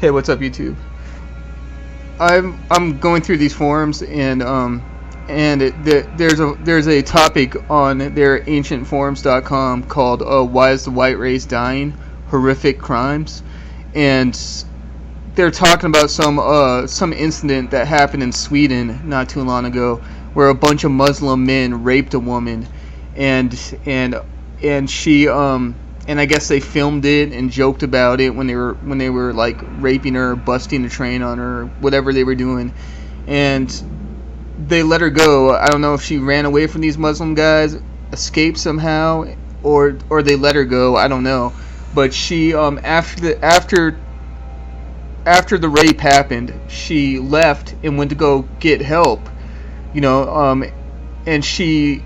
Hey, what's up, YouTube? I'm going through these forums, and there's a topic on their ancientforums.com called "Why is the white race dying? Horrific crimes," and they're talking about some incident that happened in Sweden not too long ago, where a bunch of Muslim men raped a woman, and she and I guess they filmed it and joked about it when they were like raping her, busting a train on her, whatever they were doing, and they let her go. I don't know if she ran away from these Muslim guys, escaped somehow, or they let her go. I don't know, but she after the rape happened, she left and went to go get help, and she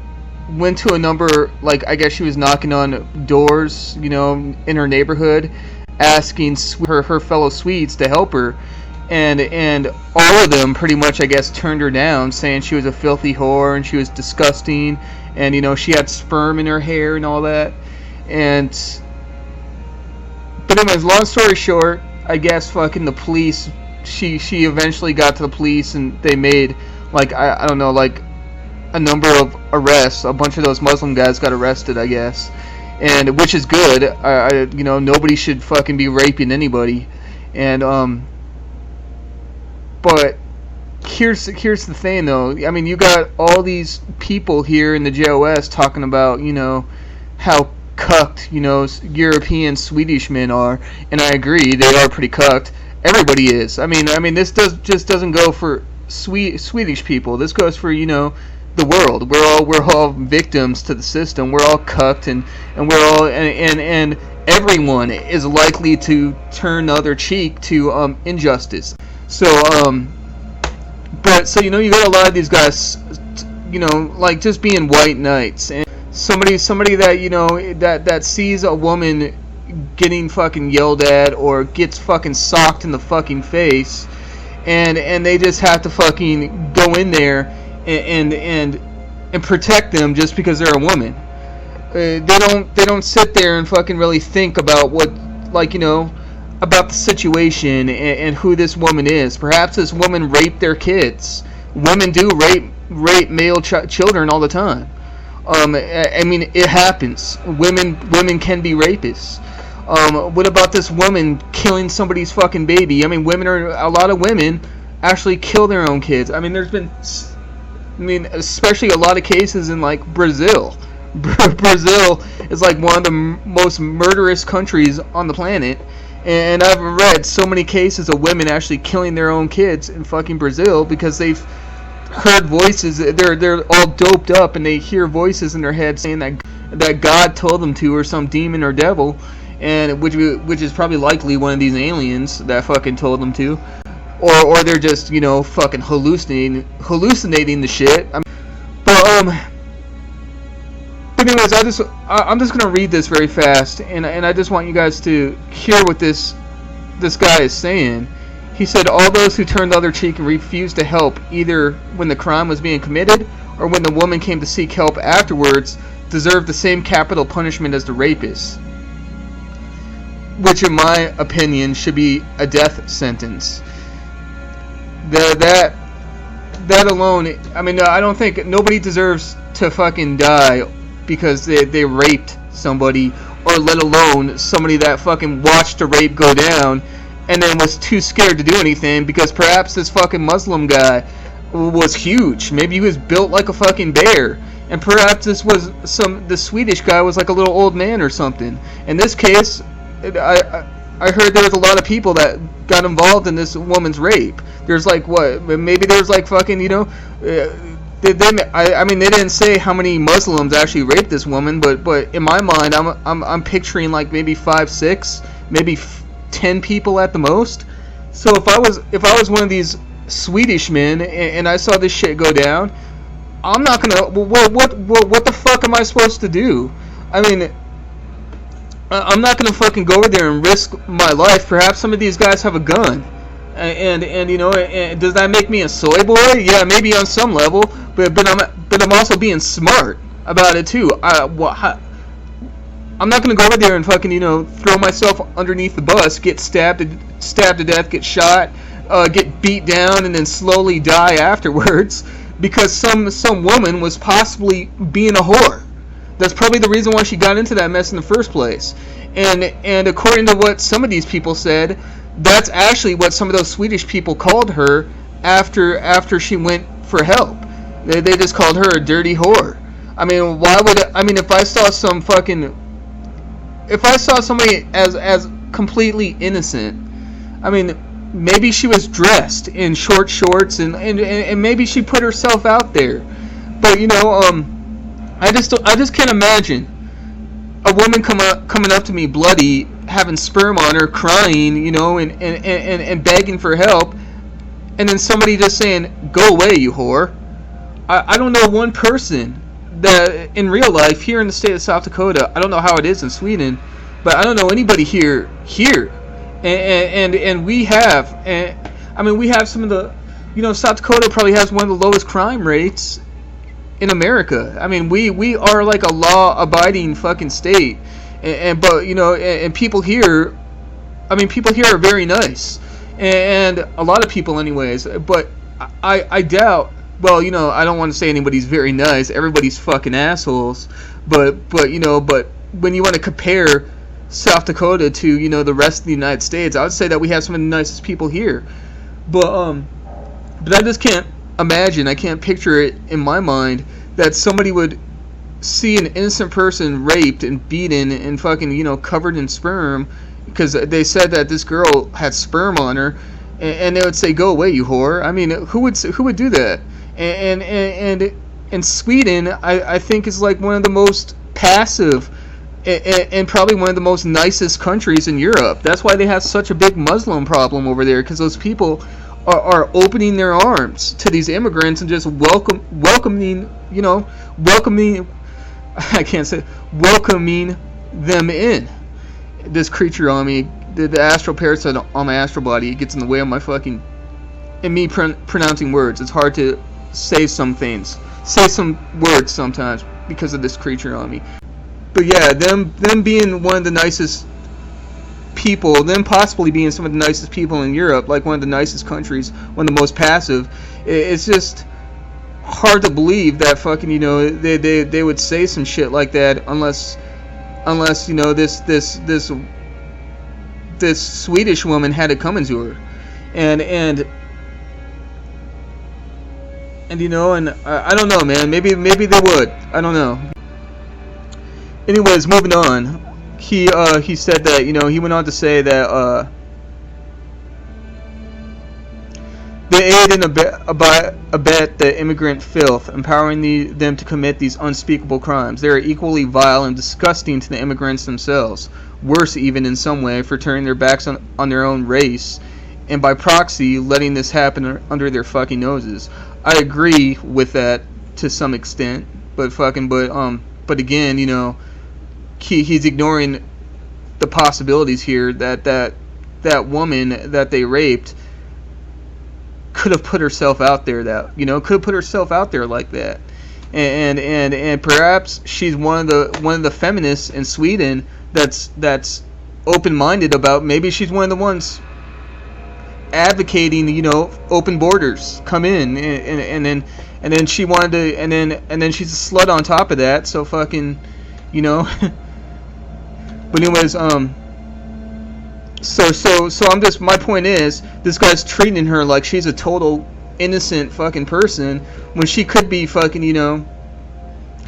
went to a number, like, I guess she was knocking on doors, in her neighborhood, asking her fellow Swedes to help her, and all of them pretty much, I guess, turned her down, saying she was a filthy whore and she was disgusting, and she had sperm in her hair and all that. But anyways, long story short, I guess fucking the police, she eventually got to the police, and they made, like, I don't know, like, a number of arrests. A bunch of those Muslim guys got arrested, I guess, and which is good. Nobody should fucking be raping anybody, and but here's the thing, though. I mean, you got all these people here in the JOS talking about how cucked European Swedish men are, and I agree, they are pretty cucked. Everybody is. I mean this doesn't go for Swedish people. This goes for the world. We're all victims to the system. We're all cucked, and we're all and everyone is likely to turn the other cheek to injustice. So you got a lot of these guys, like just being white knights, and somebody that that sees a woman getting fucking yelled at or gets fucking socked in the fucking face, and they just have to fucking go in there and protect them just because they're a woman. They don't sit there and fucking really think about what, about the situation and who this woman is. Perhaps this woman raped their kids. Women do rape male children all the time. I mean, it happens. Women can be rapists. What about this woman killing somebody's fucking baby? I mean, a lot of women actually kill their own kids. I mean, there's been, especially a lot of cases in, like, Brazil. Brazil is, like, one of the most murderous countries on the planet. And I've read so many cases of women actually killing their own kids in fucking Brazil because they've heard voices. They're all doped up and they hear voices in their head saying that God told them to, or some demon or devil, and which is probably likely one of these aliens that fucking told them to. Or they're just, fucking hallucinating the shit. But anyways, I'm just gonna read this very fast, and I just want you guys to hear what this guy is saying. He said, all those who turned the other cheek and refused to help, either when the crime was being committed or when the woman came to seek help afterwards, deserve the same capital punishment as the rapists, which in my opinion should be a death sentence. That alone, I mean, I don't think nobody deserves to fucking die because they raped somebody, or let alone somebody that fucking watched a rape go down and then was too scared to do anything because perhaps this fucking Muslim guy was huge. Maybe he was built like a fucking bear, and perhaps the Swedish guy was like a little old man or something. In this case, I heard there was a lot of people that got involved in this woman's rape. There's like maybe there's like fucking they didn't say how many Muslims actually raped this woman, but in my mind I'm picturing like maybe 5, 6, maybe 10 people at the most. So if I was one of these Swedish men and I saw this shit go down, I'm not gonna. What the fuck am I supposed to do? I mean, I'm not gonna fucking go over there and risk my life. Perhaps some of these guys have a gun, and does that make me a soy boy? Yeah, maybe on some level, but I'm also being smart about it too. I'm not gonna go over there and fucking, you know, throw myself underneath the bus, get stabbed to death, get shot, get beat down, and then slowly die afterwards because some woman was possibly being a whore. That's probably the reason why she got into that mess in the first place. And according to what some of these people said, that's actually what some of those Swedish people called her after she went for help. They just called her a dirty whore. I mean, why would I mean if I saw somebody as completely innocent, I mean, maybe she was dressed in short shorts and maybe she put herself out there. But you know, I just can't imagine a woman coming up to me bloody, having sperm on her, crying, you know, and begging for help, and then somebody just saying, "Go away, you whore." I don't know one person that in real life here in the state of South Dakota. I don't know how it is in Sweden, but I don't know anybody here, and we have, I mean, we have some of the, you know, South Dakota probably has one of the lowest crime rates in America. I mean, we are like a law-abiding fucking state, but you know, and people here, I mean, people here are very nice, and a lot of people, anyways. But I doubt. Well, you know, I don't want to say anybody's very nice. Everybody's fucking assholes. But you know, but when you want to compare South Dakota to, you know, the rest of the United States, I would say that we have some of the nicest people here. But I just can't imagine. I can't picture it in my mind that somebody would see an innocent person raped and beaten and fucking, you know, covered in sperm because they said that this girl had sperm on her, and they would say, "Go away, you whore." I mean, who would do that? And Sweden, I think, is like one of the most passive and probably one of the most nicest countries in Europe. That's why they have such a big Muslim problem over there, because those people are opening their arms to these immigrants and just welcoming them in. This creature on me, the astral parasite on my astral body, it gets in the way of my fucking, and me pronouncing words. It's hard to say some words sometimes because of this creature on me. But yeah, them being one of the nicest people, them possibly being some of the nicest people in Europe, like one of the nicest countries, one of the most passive, it's just hard to believe that fucking, you know, they would say some shit like that unless you know, this Swedish woman had it coming to her, and you know, and I don't know, man. Maybe they would. I don't know. Anyways, moving on. He said that, you know, he went on to say that they aid and abet the immigrant filth, empowering them to commit these unspeakable crimes. They are equally vile and disgusting to the immigrants themselves, worse even in some way for turning their backs on their own race, and by proxy letting this happen under their fucking noses. I agree with that to some extent, but again, you know, he's ignoring the possibilities here that woman that they raped could have put herself out there, like that, and perhaps she's one of the feminists in Sweden that's open-minded about, maybe she's one of the ones advocating, you know, open borders, come in, and then she wanted to, and then she's a slut on top of that, so fucking, you know. But anyways, so I'm just, my point is, this guy's treating her like she's a total innocent fucking person when she could be fucking, you know,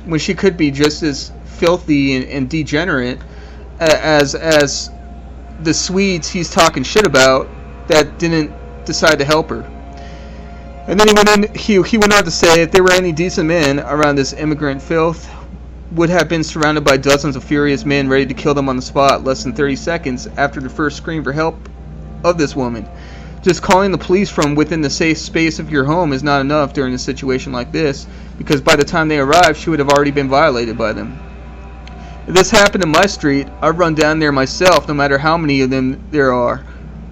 when she could be just as filthy and degenerate as the Swedes he's talking shit about that didn't decide to help her. And then he went on to say, if there were any decent men around this immigrant filth, would have been surrounded by dozens of furious men ready to kill them on the spot less than 30 seconds after the first scream for help of this woman. Just calling the police from within the safe space of your home is not enough during a situation like this, because by the time they arrive, she would have already been violated by them. If this happened in my street, I'd run down there myself, no matter how many of them there are.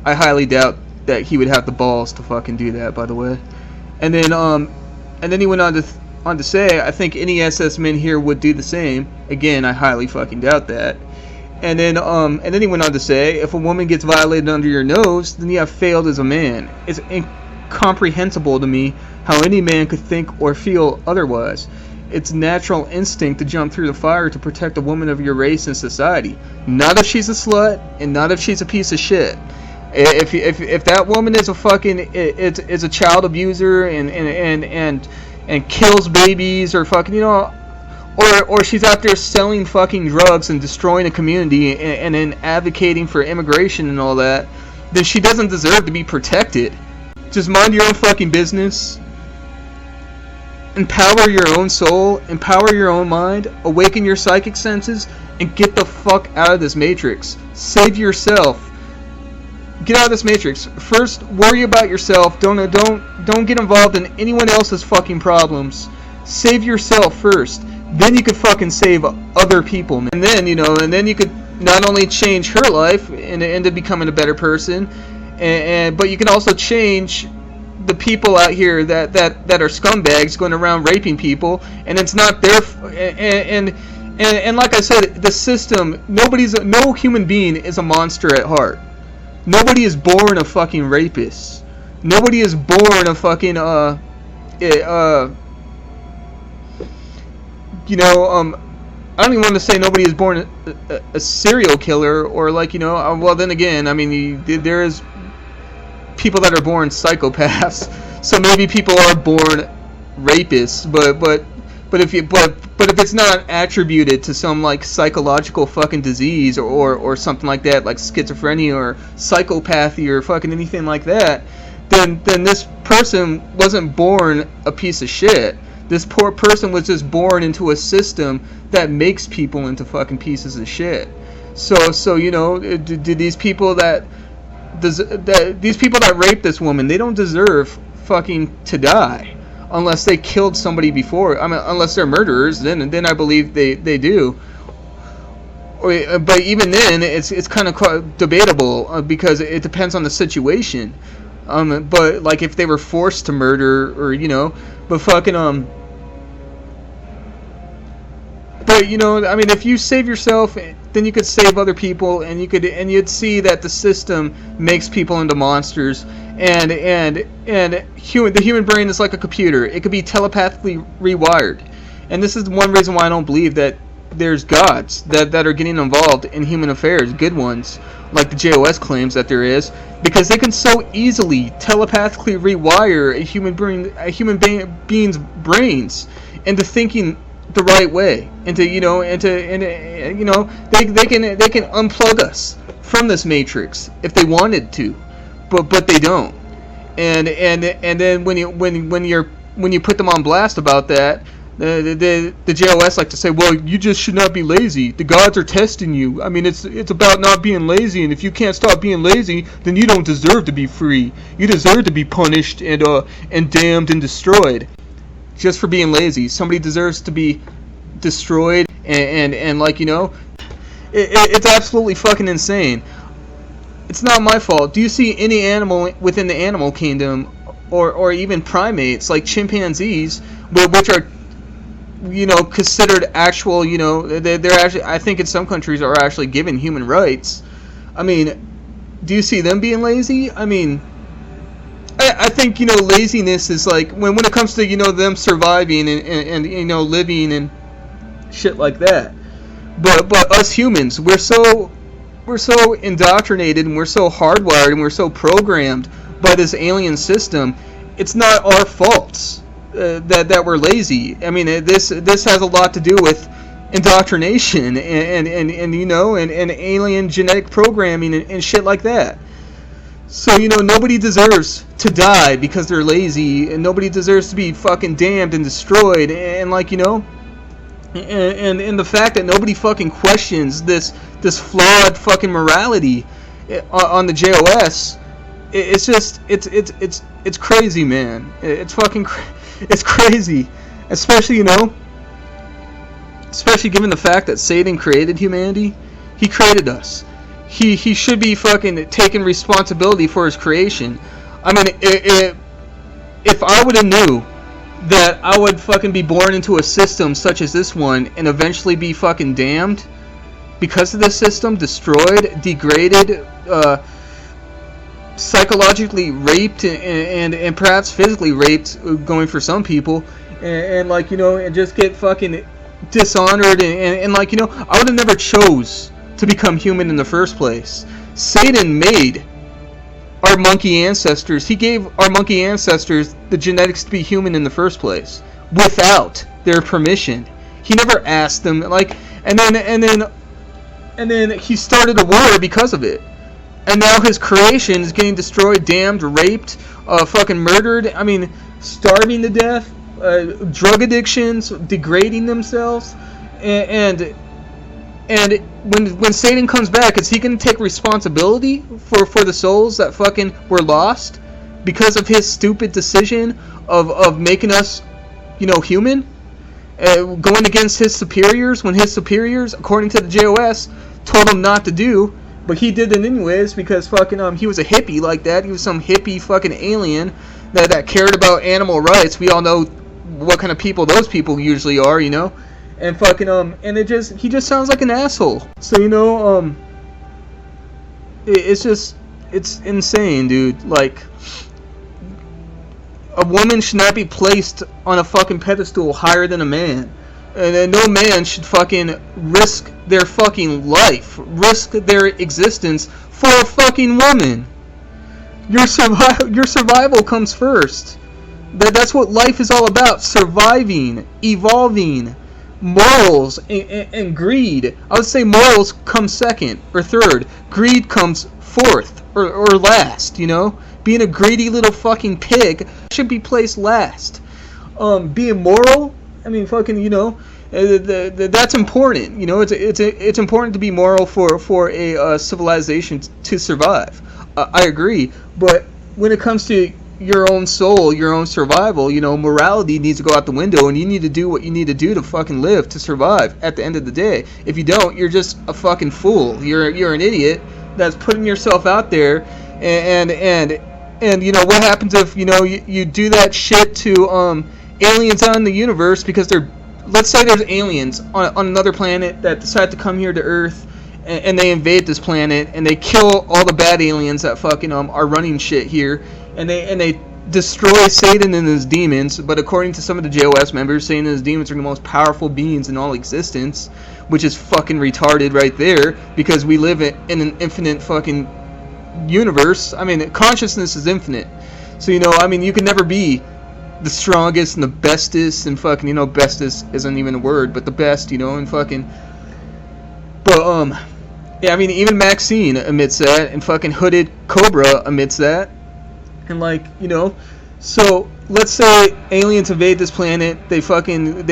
I highly doubt that he would have the balls to fucking do that, by the way. And then he went on on to say, I think any SS men here would do the same. Again, I highly fucking doubt that. And then he went on to say, if a woman gets violated under your nose, then you have failed as a man. It's incomprehensible to me how any man could think or feel otherwise. It's natural instinct to jump through the fire to protect a woman of your race and society. Not if she's a slut, and not if she's a piece of shit. If that woman is a fucking is a child abuser and kills babies, or fucking, you know, or she's out there selling fucking drugs and destroying a community and then advocating for immigration and all that, then she doesn't deserve to be protected. Just mind your own fucking business. Empower your own soul, empower your own mind, awaken your psychic senses, and get the fuck out of this matrix. Save yourself. Get out of this matrix. First, worry about yourself. Don't get involved in anyone else's fucking problems. Save yourself first. Then you could fucking save other people. And then, you know, you could not only change her life into becoming a better person, but you can also change the people out here that are scumbags going around raping people, and it's not their and like I said, the system. No human being is a monster at heart. Nobody is born a fucking rapist. Nobody is born a fucking you know, I don't even want to say nobody is born a serial killer, or like, you know, well then again, I mean, there is people that are born psychopaths, so maybe people are born rapists, but if it's not attributed to some like psychological fucking disease or something like that, like schizophrenia or psychopathy or fucking anything like that, then this person wasn't born a piece of shit. This poor person was just born into a system that makes people into fucking pieces of shit. So you know, did these people that rape this woman, they don't deserve fucking to die unless they killed somebody before. I mean, unless they're murderers, then I believe they do. But even then, it's kind of debatable because it depends on the situation. But like if they were forced to murder, or you know, but fucking But you know, I mean, if you save yourself, then you could save other people, and you'd see that the system makes people into monsters, and the human brain is like a computer. It could be telepathically rewired, and this is one reason why I don't believe that there's gods that are getting involved in human affairs, good ones, like the JOS claims that there is, because they can so easily telepathically rewire a human being's brains into thinking the right way, into you know they can unplug us from this matrix if they wanted to, but they don't, and then when you put them on blast about that, the JOS like to say, well, you just should not be lazy. The gods are testing you. I mean, it's about not being lazy, and if you can't stop being lazy, then you don't deserve to be free. You deserve to be punished and damned and destroyed. Just for being lazy. Somebody deserves to be destroyed, and like, you know, it's absolutely fucking insane. It's not my fault. Do you see any animal within the animal kingdom, or even primates like chimpanzees, which are, you know, considered actual, you know, they're actually, I think in some countries are actually given human rights. I mean, do you see them being lazy? I mean, I think, you know, laziness is like when it comes to, you know, them surviving and you know, living and shit like that. But us humans, we're so indoctrinated, and we're so hardwired, and we're so programmed by this alien system. It's not our faults that we're lazy. I mean, this has a lot to do with indoctrination and you know, and alien genetic programming and shit like that. So, you know, nobody deserves to die because they're lazy, and nobody deserves to be fucking damned and destroyed, and like, you know, and the fact that nobody fucking questions this flawed fucking morality on the JOS, it's just, it's crazy, man. It's fucking, it's crazy, especially, you know, especially given the fact that Satan created humanity. He created us. He should be fucking taking responsibility for his creation. I mean, if I would have knew that I would fucking be born into a system such as this one and eventually be fucking damned because of this system, destroyed, degraded, psychologically raped, and perhaps physically raped, going for some people, and like, you know, and just get fucking dishonored, and like, you know, I would have never chose to become human in the first place. Satan made our monkey ancestors. He gave our monkey ancestors the genetics to be human in the first place without their permission. He never asked them, like, and then he started a war because of it. And now his creation is getting destroyed, damned, raped, fucking murdered. I mean, starving to death, drug addictions, degrading themselves, and when Satan comes back, is he going to take responsibility for the souls that fucking were lost because of his stupid decision of making us, you know, human, going against his superiors when his superiors, according to the JOS, told him not to do? But he did it anyways because fucking he was a hippie like that. He was some hippie fucking alien that cared about animal rights. We all know what kind of people those people usually are, you know. And fucking and he just sounds like an asshole. So, you know, it's insane, dude. Like, a woman should not be placed on a fucking pedestal higher than a man. And no man should fucking risk their fucking life, risk their existence for a fucking woman. Your survival comes first. That's what life is all about. Surviving, evolving, morals, and greed. I would say morals come second or third. Greed comes fourth or last, you know? Being a greedy little fucking pig should be placed last. Being moral, I mean, fucking, you know, that's important. You know, it's important to be moral for a civilization to survive. I agree, but when it comes to your own soul, your own survival, you know, morality needs to go out the window, and you need to do what you need to do to fucking live, to survive. At the end of the day, if you don't, you're just a fucking fool. You're an idiot that's putting yourself out there, and you know what happens if, you know, you do that shit to aliens out in the universe because they're, let's say there's aliens on another planet that decide to come here to Earth, and they invade this planet, and they kill all the bad aliens that fucking are running shit here, and they destroy Satan and his demons. But according to some of the JOS members, Satan and his demons are the most powerful beings in all existence, which is fucking retarded right there, because we live in an infinite fucking universe. I mean, consciousness is infinite, so, you know, I mean, you can never be the strongest and the bestest, and fucking, you know, bestest isn't even a word, but the best, you know, and fucking, but yeah, I mean, even Maxine admits that, and fucking Hooded Cobra admits that, and, like, you know, so let's say aliens invade this planet, they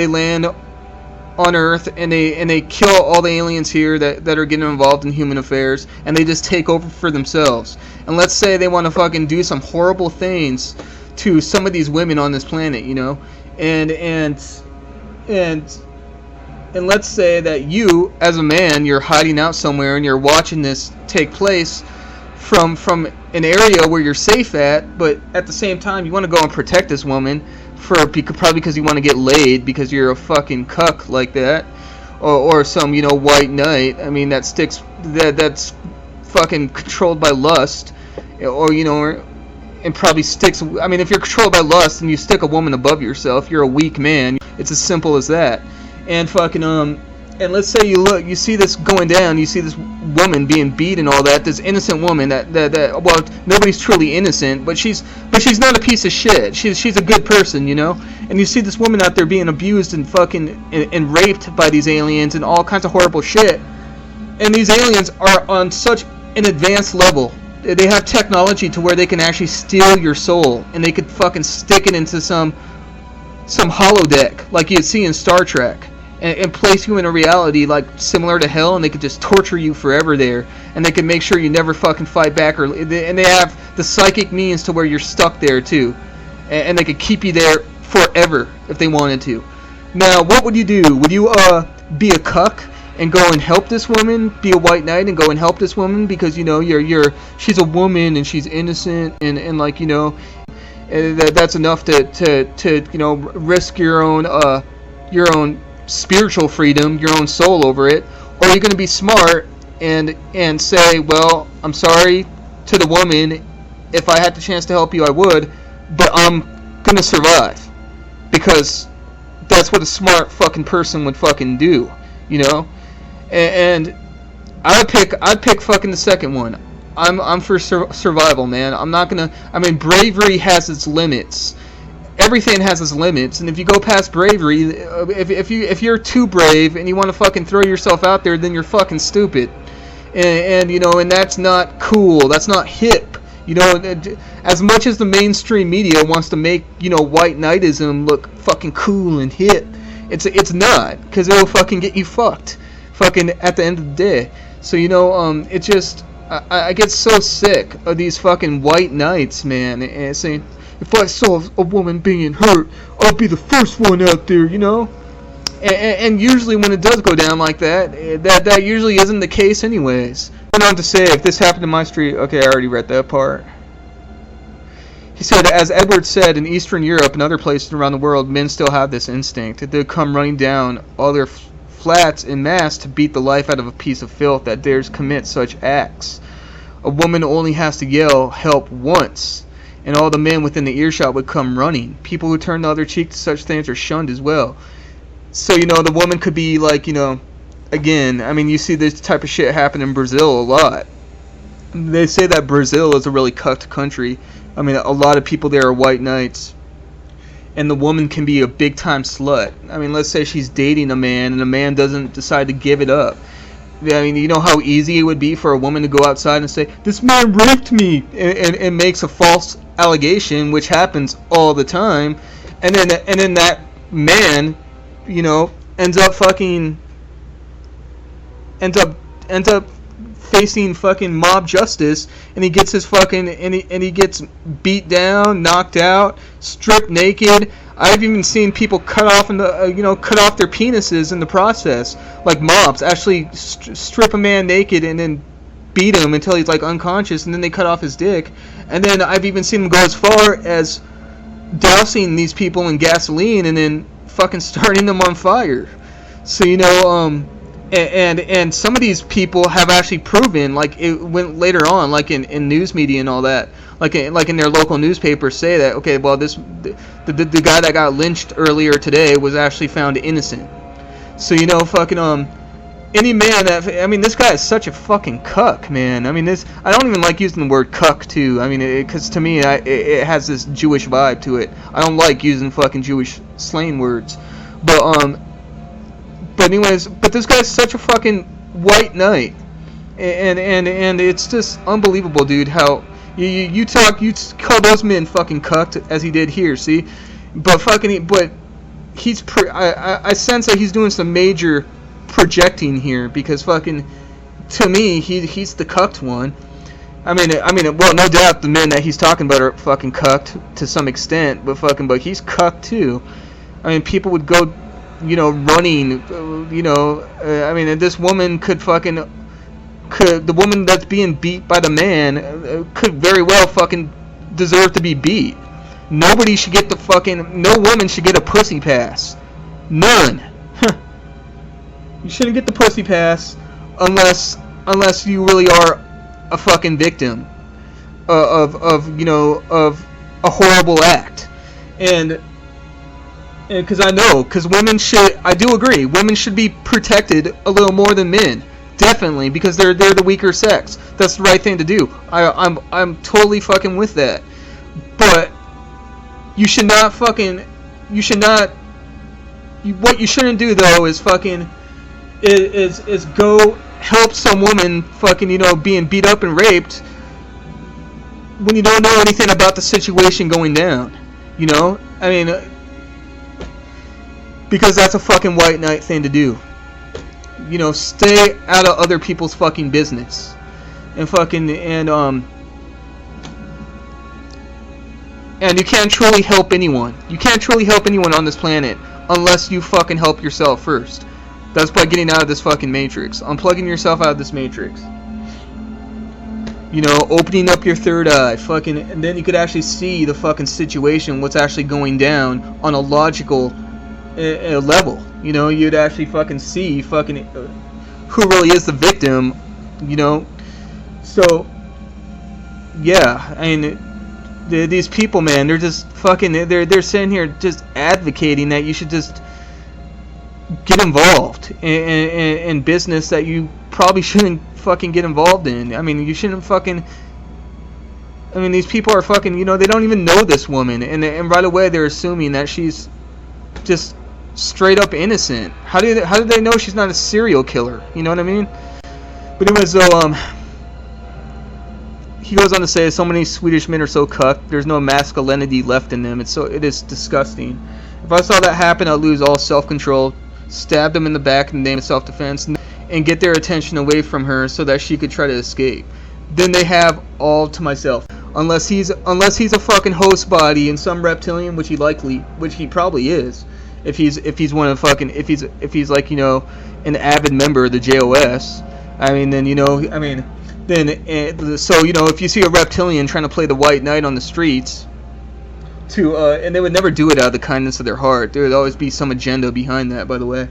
land on Earth, and they kill all the aliens here that are getting involved in human affairs, and they just take over for themselves. And let's say they want to fucking do some horrible things to some of these women on this planet, you know, and let's say that you, as a man, you're hiding out somewhere and you're watching this take place from an area where you're safe at, but at the same time you want to go and protect this woman probably because you want to get laid because you're a fucking cuck like that, or some, you know, white knight. I mean, that's fucking controlled by lust, or, you know, and probably sticks. I mean, if you're controlled by lust and you stick a woman above yourself, you're a weak man. It's as simple as that. And fucking and let's say you see this going down, you see this woman being beat and all that, this innocent woman that well, nobody's truly innocent, but she's not a piece of shit. She's a good person, you know. And you see this woman out there being abused and fucking and raped by these aliens and all kinds of horrible shit. And these aliens are on such an advanced level. They have technology to where they can actually steal your soul, and they could fucking stick it into some holodeck like you'd see in Star Trek, and place you in a reality like similar to hell, and they could just torture you forever there, and they can make sure you never fucking fight back, and they have the psychic means to where you're stuck there too, and they could keep you there forever if they wanted to. Now, what would you do? Would you be a cuck and go and help this woman, be a white knight and go and help this woman because, you know, she's a woman and she's innocent, and like, you know, That's enough to you know, risk your own spiritual freedom, your own soul over it? Or are you going to be smart and say, well, I'm sorry to the woman, if I had the chance to help you I would, but I'm going to survive, because that's what a smart fucking person would fucking do, you know? And I'd pick fucking the second one. I'm for survival, man. I'm not gonna. I mean, bravery has its limits. Everything has its limits, and if you go past bravery, if you're too brave and you want to fucking throw yourself out there, then you're fucking stupid. And you know, and that's not cool. That's not hip. You know, as much as the mainstream media wants to make, you know, white knightism look fucking cool and hip, it's not, because it'll fucking get you fucked, fucking at the end of the day. So, you know, it just, I get so sick of these fucking white knights, man, and saying, if I saw a woman being hurt, I'll be the first one out there, you know? And usually when it does go down like that, that usually isn't the case anyways. Went on to say, if this happened in my street, okay, I already read that part. He said, as Edward said, in Eastern Europe and other places around the world, men still have this instinct. They come running down all their flats en masse to beat the life out of a piece of filth that dares commit such acts. A woman only has to yell help once, and all the men within the earshot would come running. People who turn the other cheek to such things are shunned as well. So, you know, the woman could be like, you know, again, I mean, you see this type of shit happen in Brazil a lot. They say that Brazil is a really cucked country. I mean, a lot of people there are white knights. And the woman can be a big time slut. I mean, let's say she's dating a man and the man doesn't decide to give it up. I mean, you know how easy it would be for a woman to go outside and say, this man raped me, and makes a false allegation, which happens all the time. And then that man, you know, ends up facing fucking mob justice, and he gets his fucking and he gets beat down, knocked out, stripped naked. I've even seen people cut off cut off their penises in the process, like mobs actually strip a man naked and then beat him until he's like unconscious, and then they cut off his dick. And then I've even seen them go as far as dousing these people in gasoline and then fucking starting them on fire. So, you know, and some of these people have actually proven, like it went later on, like in news media and all that, like in their local newspapers, say that, okay, well, the guy that got lynched earlier today was actually found innocent. So, you know, fucking any man that, I mean, this guy is such a fucking cuck, man. I mean, I don't even like using the word cuck too. I mean, because to me, it has this Jewish vibe to it. I don't like using fucking Jewish slang words, but anyways, but this guy's such a fucking white knight, and it's just unbelievable, dude. How you call those men fucking cucked as he did here, see? But he's I sense that he's doing some major projecting here, because fucking, to me, he's the cucked one. I mean, well, no doubt the men that he's talking about are fucking cucked to some extent, but he's cucked too. I mean, people would go, you know, running, you know, I mean, and this woman the woman that's being beat by the man could very well fucking deserve to be beat. No woman should get a pussy pass. None. You shouldn't get the pussy pass unless you really are a fucking victim of a horrible act. And because I do agree, women should be protected a little more than men, definitely, because they're the weaker sex. That's the right thing to do. I'm totally fucking with that. But what you shouldn't do though is fucking is go help some woman fucking, you know, being beat up and raped when you don't know anything about the situation going down, you know? I mean, because that's a fucking white knight thing to do. You know, stay out of other people's fucking business. And you can't truly help anyone. You can't truly help anyone on this planet unless you fucking help yourself first. That's by getting out of this fucking matrix. Unplugging yourself out of this matrix. You know, opening up your third eye, fucking, and then you could actually see the fucking situation, what's actually going down on a logical level. You know, you'd actually fucking see fucking who really is the victim. You know, so yeah, I mean, these people, man, they're just fucking, they're sitting here just advocating that you should just get involved in business that you probably shouldn't fucking get involved in. I mean, you shouldn't fucking. I mean, these people are fucking. You know, they don't even know this woman, and right away they're assuming that she's just straight up innocent. How did they know she's not a serial killer? You know what I mean? But anyways, though, he goes on to say, so many Swedish men are so cucked. There's no masculinity left in them. It is disgusting. If I saw that happen, I'd lose all self-control, stab them in the back in the name of self-defense, and get their attention away from her so that she could try to escape. Then they have all to myself. Unless he's a fucking host body in some reptilian, which he probably is. If he's one of fucking if he's like, you know, an avid member of the JOS. I mean, then, you know, I mean, then so, you know, if you see a reptilian trying to play the white knight on the streets, and they would never do it out of the kindness of their heart. There would always be some agenda behind that, by the way.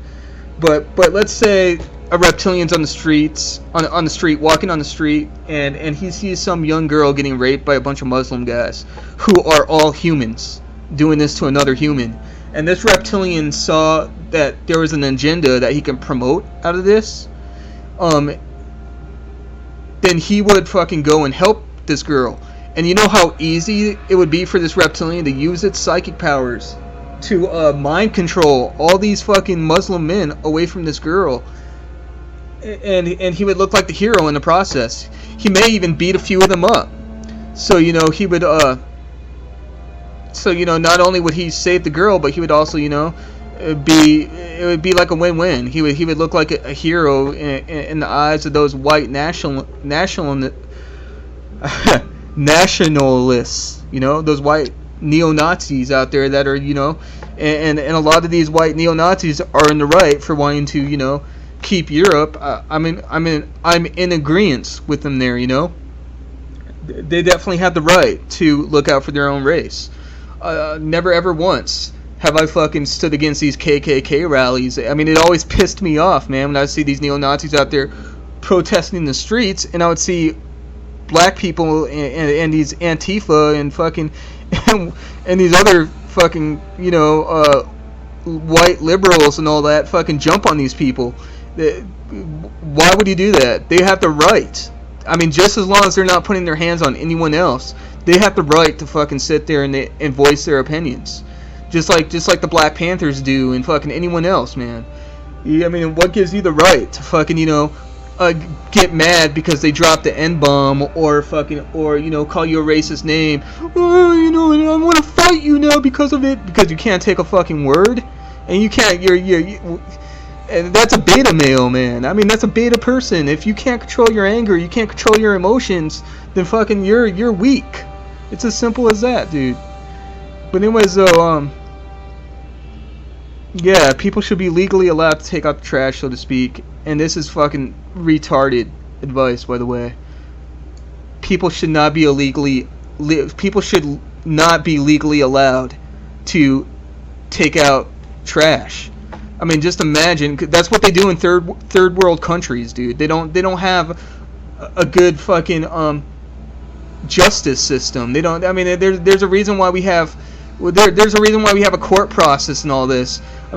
But let's say a reptilian's on the streets, on the street, walking on the street, and he sees some young girl getting raped by a bunch of Muslim guys who are all humans doing this to another human. And this reptilian saw that there was an agenda that he can promote out of this. Then he would fucking go and help this girl. And you know how easy it would be for this reptilian to use its psychic powers to mind control all these fucking Muslim men away from this girl. And he would look like the hero in the process. He may even beat a few of them up. So, you know, he would so, you know, not only would he save the girl, but he would also, you know, it would be like a win-win. He would look like a hero in the eyes of those white nationalists, you know, those white neo-Nazis out there that are, you know, and a lot of these white neo-Nazis are in the right for wanting to, you know, keep Europe. I'm in agreement with them there, you know. They definitely have the right to look out for their own race. Never ever once have I fucking stood against these KKK rallies. I mean, it always pissed me off, man, when I would see these neo-Nazis out there protesting in the streets, and I would see black people and these Antifa and fucking and these other fucking, you know, white liberals and all that fucking jump on these people. Why would you do that? They have the right. I mean, just as long as they're not putting their hands on anyone else, they have the right to fucking sit there and voice their opinions, just like the Black Panthers do, and fucking anyone else, man. I mean, what gives you the right to fucking, you know, get mad because they dropped the N-bomb, or fucking, or, you know, call you a racist name? Oh, you know, I want to fight you now because of it, because you can't take a fucking word, and you can't. And that's a beta male, man. I mean, that's a beta person. If you can't control your anger, you can't control your emotions, then fucking you're weak. It's as simple as that, dude. But anyways, though, yeah, people should be legally allowed to take out the trash, so to speak. And this is fucking retarded advice, by the way. People should not be people should not be legally allowed to take out trash. I mean, just imagine, that's what they do in third world countries, dude. They don't have a good fucking justice system. They don't. I mean, there's a reason why we have. There's a reason why we have a court process and all this. I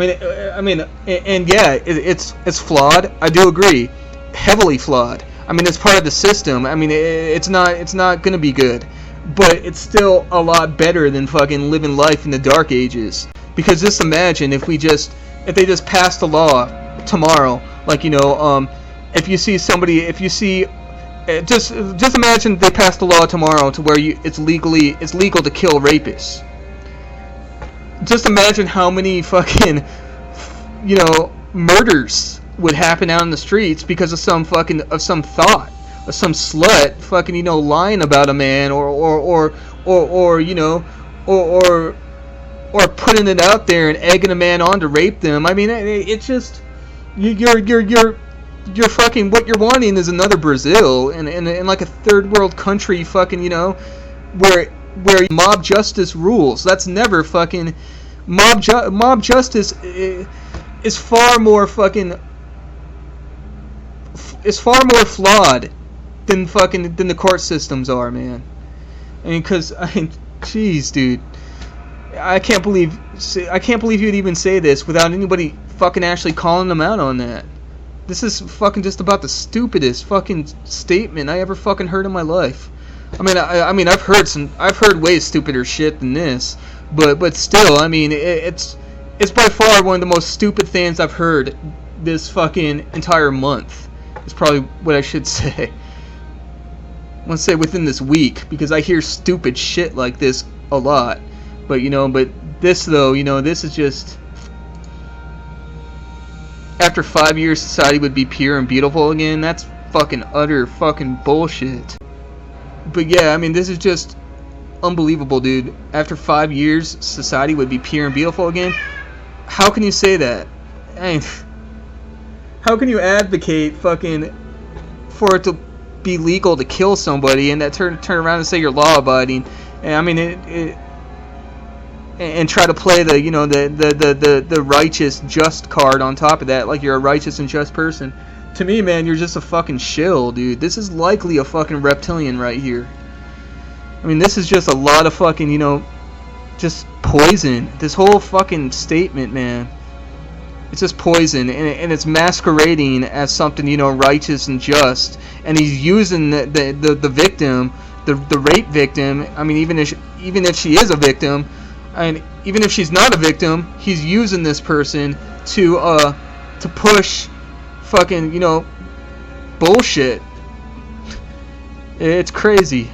mean, and yeah, it's flawed. I do agree, heavily flawed. I mean, it's part of the system. I mean, it's not gonna be good, but it's still a lot better than fucking living life in the dark ages. Because just imagine if they just passed a law tomorrow, like, you know, if you see just imagine they passed a law tomorrow to where it's legal to kill rapists. Just imagine how many fucking, you know, murders would happen out in the streets because of some thought, of some slut fucking, you know, lying about a man, or you know, or putting it out there and egging a man on to rape them. I mean, it's just you're you're fucking, what you're wanting is another Brazil in like a third world country, fucking, you know, where mob justice rules. That's never fucking mob justice is far more fucking flawed than the court systems are, man. I mean, cause jeez, dude, I can't believe you'd even say this without anybody fucking actually calling them out on that. This is fucking just about the stupidest fucking statement I ever fucking heard in my life. I mean, I've heard way stupider shit than this, but still, I mean, it's by far one of the most stupid things I've heard this fucking entire month. Is probably what I should say. I want to say within this week, because I hear stupid shit like this a lot. But you know, this though, you know, this is just, after 5 years society would be pure and beautiful again. That's fucking utter fucking bullshit. But yeah, I mean, this is just unbelievable, dude. After 5 years society would be pure and beautiful again. How can you say that? I mean, how can you advocate fucking for it to be legal to kill somebody and that turn around and say you're law abiding? And I mean, and try to play the, you know, the righteous just card on top of that, like you're a righteous and just person. To me, man, you're just a fucking shill, dude. This is likely a fucking reptilian right here. I mean, this is just a lot of fucking, you know, just poison. This whole fucking statement, man, it's just poison, and it's masquerading as something, you know, righteous and just. And he's using the victim, the rape victim. I mean, even if she is a victim, and even if she's not a victim, he's using this person to push fucking, you know, bullshit. It's crazy.